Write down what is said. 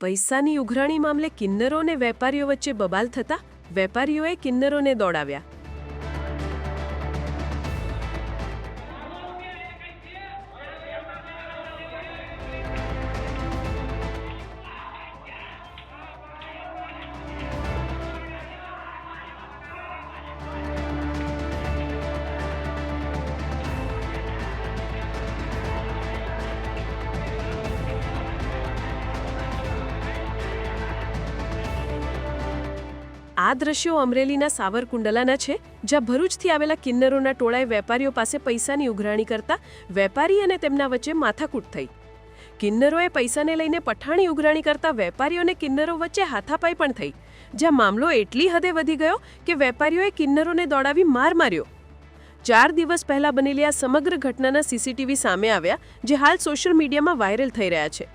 પૈસાની ઉઘરાણી મામલે કિન્નરો અને વેપારીઓ વચ્ચે બબાલ થતા વેપારીઓએ કિન્નરોને દોડાવ્યા. આ દ્રશ્યો અમરેલીના સાવરકુંડલાના છે, જ્યાં ભરૂચથી આવેલા કિન્નરોના ટોળાએ વેપારીઓ પાસે પૈસાની ઉઘરાણી કરતા વેપારી અને તેમના વચ્ચે માથાકૂટ થઈ. કિન્નરોએ પૈસાને લઈને પઠાણી ઉઘરાણી કરતા વેપારીઓ અને કિન્નરો વચ્ચે હાથાપાઈ પણ થઈ, જ્યાં મામલો એટલી હદે વધી ગયો કે વેપારીઓએ કિન્નરોને દોડાવી માર માર્યો. 4 દિવસ પહેલા બનેલી આ સમગ્ર ઘટનાના સીસીટીવી સામે આવ્યા, જે હાલ સોશિયલ મીડિયામાં વાયરલ થઈ રહ્યા છે.